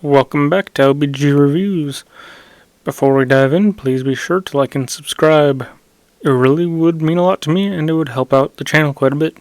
Welcome back to LBG Reviews. Before we dive in, please be sure to like and subscribe. It really would mean a lot to me and it would help out the channel quite a bit.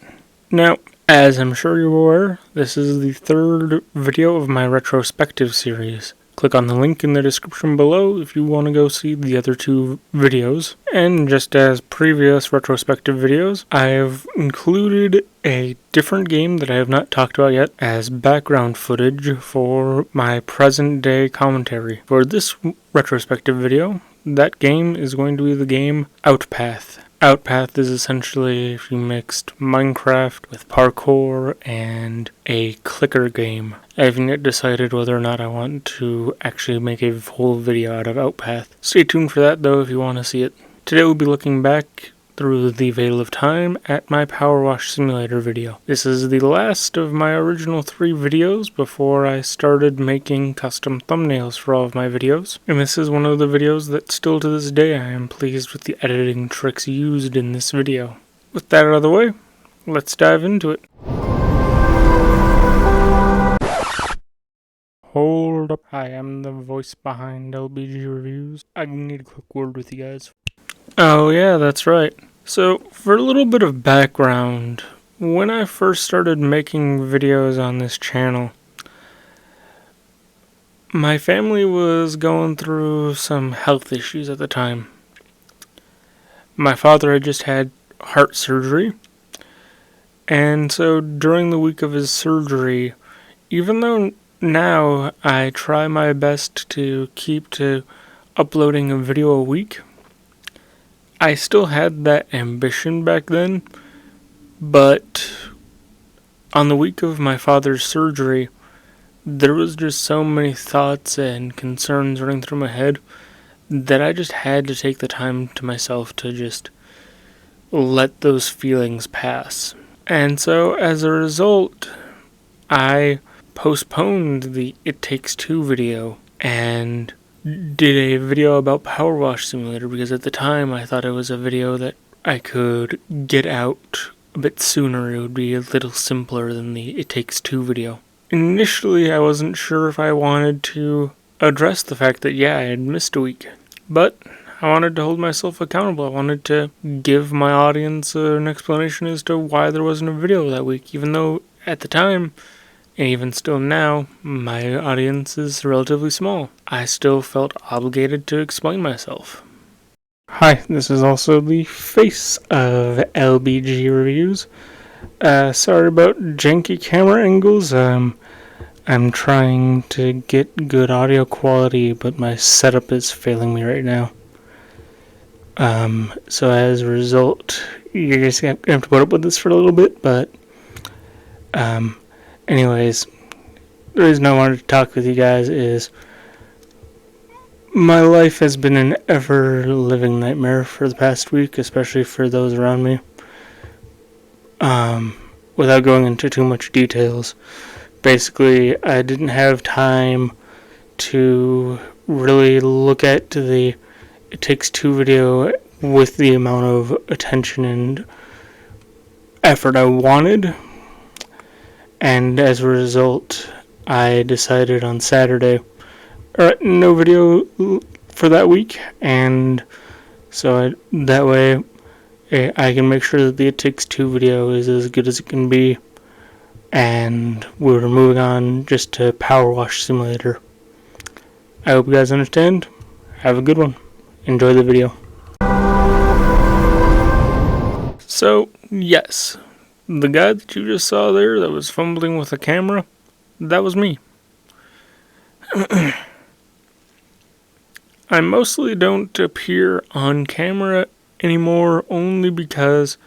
Now, as I'm sure you're aware, this is the third video of my retrospective series. Click on the link in the description below if you want to go see the other two videos. And just as previous retrospective videos, I have included a different game that I have not talked about yet as background footage for my present day commentary. For this retrospective video, that game is going to be the game Outpath. Outpath is essentially if you mixed Minecraft with parkour and a clicker game. I haven't yet decided whether or not I want to actually make a full video out of Outpath. Stay tuned for that though if you want to see it. Today we'll be looking back through the veil of time at my Powerwash simulator video. This is the last of my original 3 videos before I started making custom thumbnails for all of my videos. And this is one of the videos that still to this day I am pleased with the editing tricks used in this video. With that out of the way, let's dive into it. Hold up, I am the voice behind LBG Reviews. I need a quick word with you guys. Oh yeah, that's right. So, for a little bit of background, when I first started making videos on this channel, my family was going through some health issues at the time. My father had just had heart surgery, and so during the week of his surgery, even though now I try my best to keep to uploading a video a week, I still had that ambition back then, but on the week of my father's surgery, there was just so many thoughts and concerns running through my head that I just had to take the time to myself to just let those feelings pass. And so as a result, I postponed the It Takes Two video and did a video about Powerwash Simulator because at the time I thought it was a video that I could get out a bit sooner. It would be a little simpler than the It Takes Two video. Initially I wasn't sure if I wanted to address the fact that I had missed a week, but I wanted to hold myself accountable. I wanted to give my audience an explanation as to why there wasn't a video that week, even though at the time, and even still now, my audience is relatively small. I still felt obligated to explain myself. Hi, this is also the face of LBG Reviews. Sorry about janky camera angles. I'm trying to get good audio quality, but my setup is failing me right now. So as a result, you're just gonna have to put up with this for a little bit, but anyways, the reason I wanted to talk with you guys is my life has been an ever-living nightmare for the past week, especially for those around me. Without going into too much details, basically, I didn't have time to really look at the It Takes Two video with the amount of attention and effort I wanted. And as a result, I decided on Saturday, alright, no video for that week, and so that way I can make sure that the It Takes Two video is as good as it can be, and we're moving on just to Powerwash Simulator. I hope you guys understand. Have a good one. Enjoy the video. So, yes. The guy that you just saw there that was fumbling with a camera, that was me. I mostly don't appear on camera anymore only because,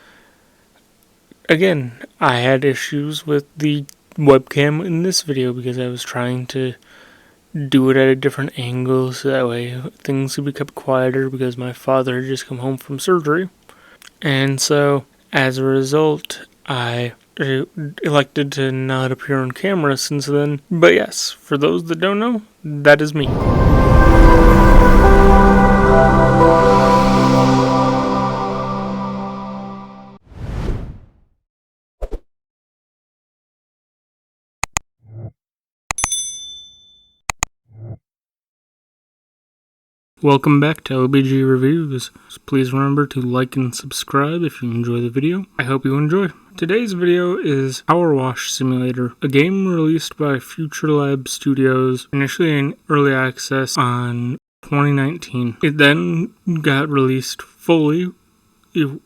again, I had issues with the webcam in this video because I was trying to do it at a different angle so that way things could be kept quieter because my father had just come home from surgery. And so, as a result, I elected to not appear on camera since then. But yes, for those that don't know, that is me. Welcome back to LBG Reviews. Please remember to like and subscribe if you enjoy the video. I hope you enjoy. Today's video is Powerwash Simulator, a game released by Future Lab Studios, initially in early access on 2019. It then got released fully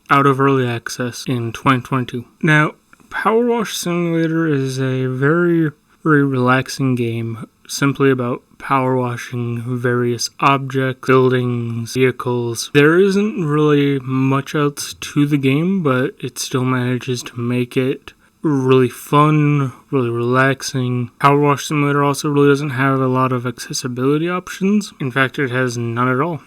out of early access in 2022. Now, Powerwash Simulator is a very relaxing game, simply about power washing various objects, buildings, vehicles. There isn't really much else to the game, but it still manages to make it really fun, really relaxing. Powerwash Simulator also really doesn't have a lot of accessibility options. In fact, it has none at all.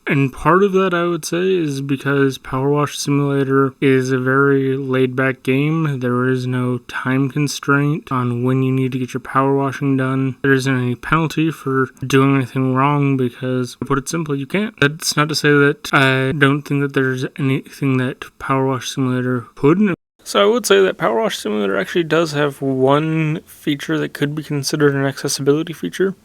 And part of that, I would say, is because Powerwash Simulator is a very laid-back game. There is no time constraint on when you need to get your power washing done. There isn't any penalty for doing anything wrong because, to put it simply, you can't. That's not to say that I don't think that there's anything that Powerwash Simulator couldn't. So I would say that Powerwash Simulator actually does have one feature that could be considered an accessibility feature.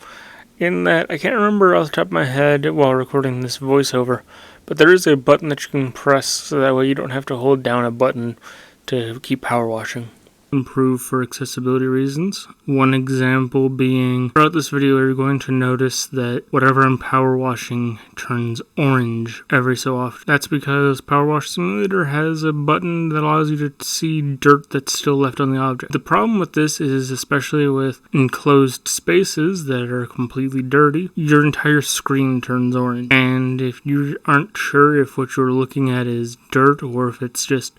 In that, I can't remember off the top of my head while recording this voiceover, but there is a button that you can press so that way you don't have to hold down a button to keep power washing. Improve for accessibility reasons. One example being, throughout this video you're going to notice that whatever I'm power washing turns orange every so often. That's because Powerwash Simulator has a button that allows you to see dirt that's still left on the object. The problem with this is, especially with enclosed spaces that are completely dirty, your entire screen turns orange. And if you aren't sure if what you're looking at is dirt or if it's just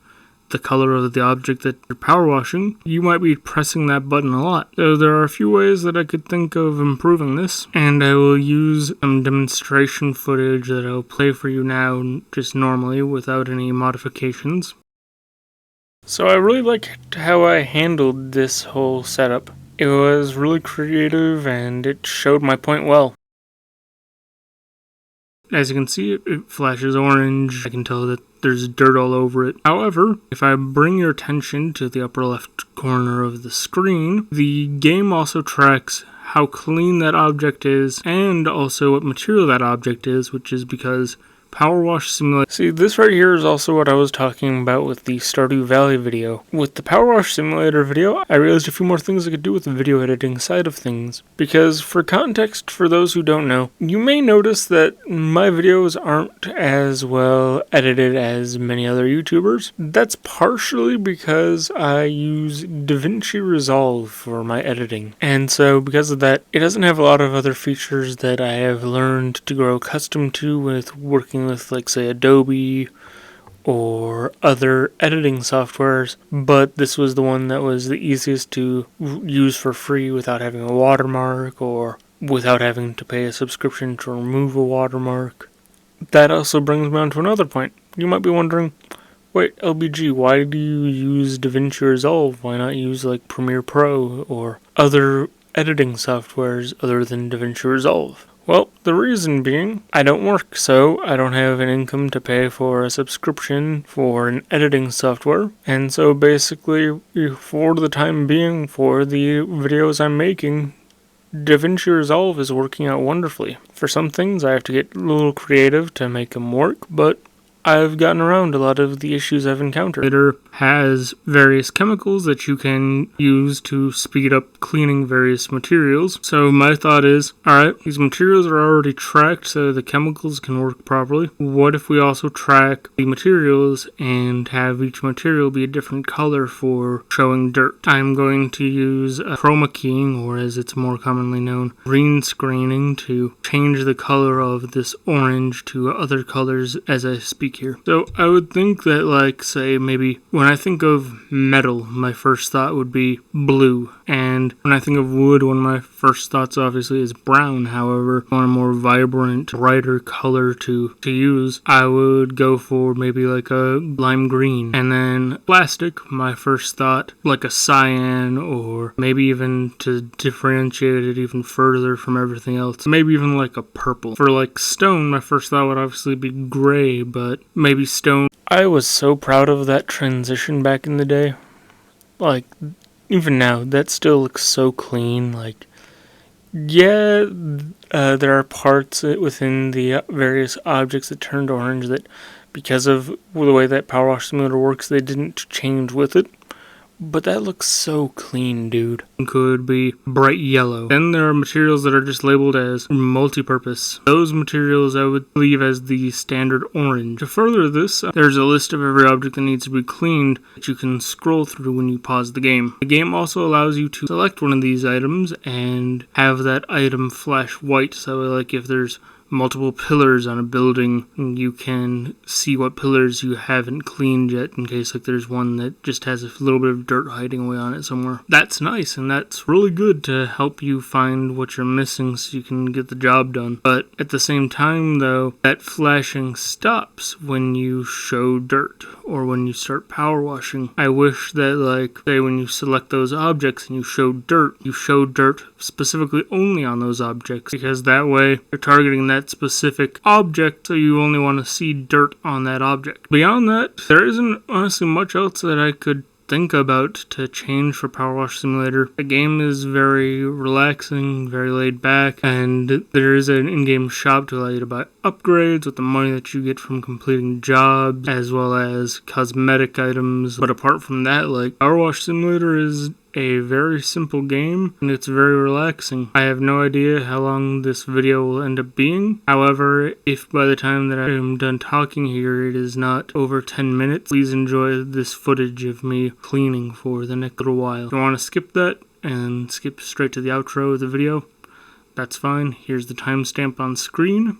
the color of the object that you're power washing, you might be pressing that button a lot. So there are a few ways that I could think of improving this, and I will use some demonstration footage that I'll play for you now just normally without any modifications. So I really liked how I handled this whole setup. It was really creative and it showed my point well. As you can see, it flashes orange. I can tell that there's dirt all over it. However, if I bring your attention to the upper left corner of the screen, the game also tracks how clean that object is and also what material that object is, which is because Powerwash Simulator. See, this right here is also what I was talking about with the Stardew Valley video. With the Powerwash Simulator video, I realized a few more things I could do with the video editing side of things. Because for context, for those who don't know, you may notice that my videos aren't as well edited as many other YouTubers. That's partially because I use DaVinci Resolve for my editing. And so because of that, it doesn't have a lot of other features that I have learned to grow accustomed to with working with, like, say, Adobe or other editing softwares, but this was the one that was the easiest to use for free without having a watermark or without having to pay a subscription to remove a watermark. That also brings me on to another point. You might be wondering, wait, LBG, why do you use DaVinci Resolve? Why not use like Premiere Pro or other editing softwares other than DaVinci Resolve? Well, the reason being, I don't work, so I don't have an income to pay for a subscription for an editing software. And so basically, for the time being, for the videos I'm making, DaVinci Resolve is working out wonderfully. For some things, I have to get a little creative to make them work, but I've gotten around a lot of the issues I've encountered. It has various chemicals that you can use to speed up cleaning various materials. So my thought is, alright, these materials are already tracked so the chemicals can work properly. What if we also track the materials and have each material be a different color for showing dirt? I'm going to use chroma keying, or as it's more commonly known, green screening, to change the color of this orange to other colors as I speak here. So I would think that, like, say, maybe when I think of metal, my first thought would be blue. And when I think of wood, one of my first thoughts obviously is brown. However, on a more vibrant, brighter color to use, I would go for maybe like a lime green. And then plastic, my first thought, like a cyan, or maybe even to differentiate it even further from everything else, maybe even like a purple. For like stone, my first thought would obviously be gray, but maybe stone. I was so proud of that transition back in the day. Like, even now, that still looks so clean. Like, Yeah, there are parts within the various objects that turned orange that, because of the way that Power Wash Simulator works, they didn't change with it. But that looks so clean, dude. Could be bright yellow. Then there are materials that are just labeled as multi-purpose. Those materials I would leave as the standard orange. To further this, there's a list of every object that needs to be cleaned that you can scroll through when you pause the game. The game also allows you to select one of these items and have that item flash white. So like if there's multiple pillars on a building, you can see what pillars you haven't cleaned yet in case like there's one that just has a little bit of dirt hiding away on it somewhere. That's nice, and that's really good to help you find what you're missing so you can get the job done. But at the same time though, that flashing stops when you show dirt or when you start power washing. I wish that like say when you select those objects and you show dirt specifically only on those objects, because that way you're targeting that specific object, so you only want to see dirt on that object. Beyond that, there isn't honestly much else that I could think about to change for Power Wash Simulator. The game is very relaxing, very laid back, and there is an in-game shop to allow you to buy upgrades with the money that you get from completing jobs, as well as cosmetic items. But apart from that, like, Power Wash Simulator is a very simple game, and it's very relaxing. I have no idea how long this video will end up being. However, if by the time that I am done talking here it is not over 10 minutes, please enjoy this footage of me cleaning for the next little while. If you want to skip that and skip straight to the outro of the video, that's fine. Here's the timestamp on screen.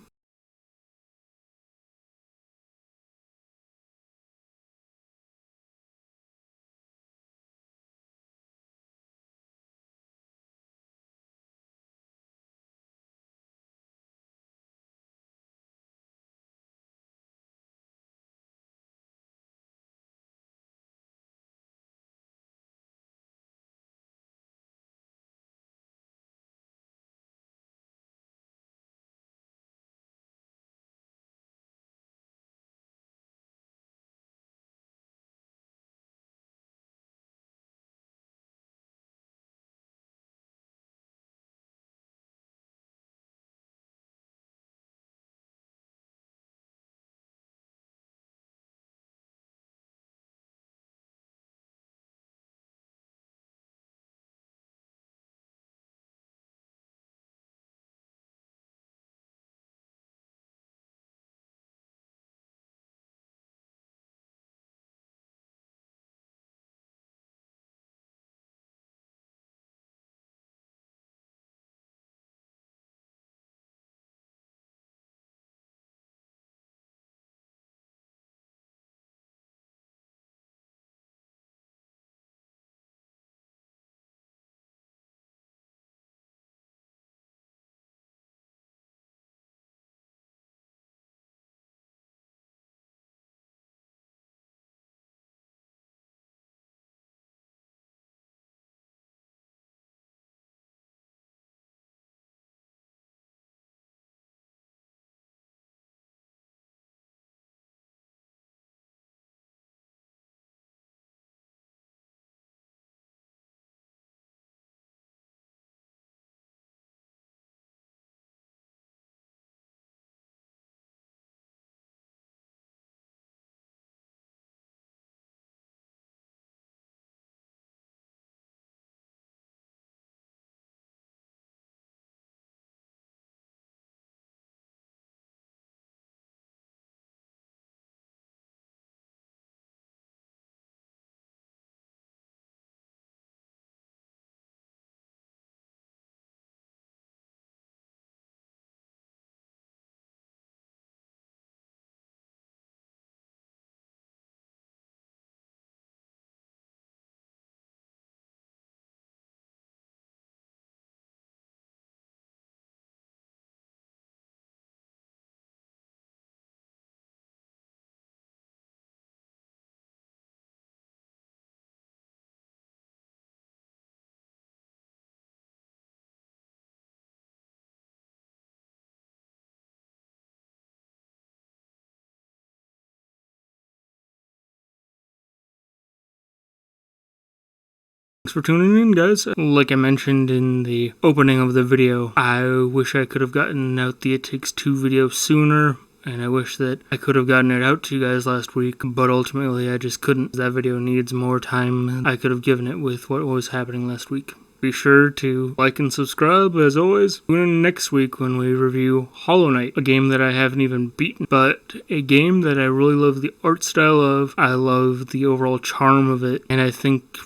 Thanks for tuning in, guys. Like I mentioned in the opening of the video, I wish I could have gotten out the It Takes Two video sooner, and I wish that I could have gotten it out to you guys last week, but ultimately I just couldn't. That video needs more time than I could have given it with what was happening last week. Be sure to like and subscribe, as always. Tune in next week when we review Hollow Knight, a game that I haven't even beaten, but a game that I really love the art style of. I love the overall charm of it, and I think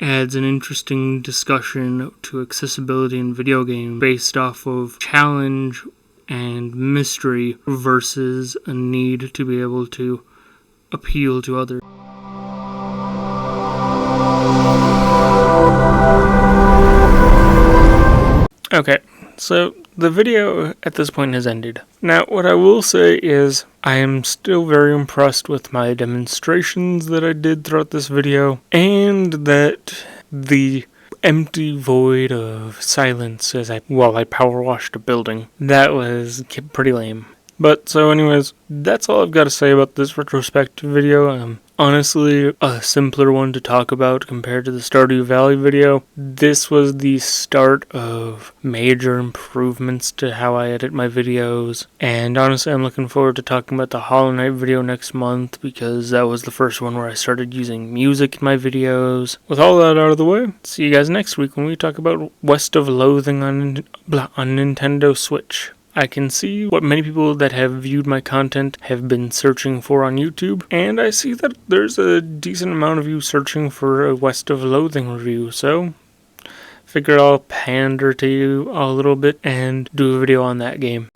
adds an interesting discussion to accessibility in video games based off of challenge and mystery versus a need to be able to appeal to others. Okay, so the video at this point has ended. Now, what I will say is I am still very impressed with my demonstrations that I did throughout this video, and that the empty void of silence as I power washed a building, that was pretty lame. But so anyways, that's all I've got to say about this retrospective video. Honestly, a simpler one to talk about compared to the Stardew Valley video. This was the start of major improvements to how I edit my videos. And honestly, I'm looking forward to talking about the Hollow Knight video next month, because that was the first one where I started using music in my videos. With all that out of the way, see you guys next week when we talk about West of Loathing on Nintendo Switch. I can see what many people that have viewed my content have been searching for on YouTube, and I see that there's a decent amount of you searching for a West of Loathing review, so figure I'll pander to you a little bit and do a video on that game.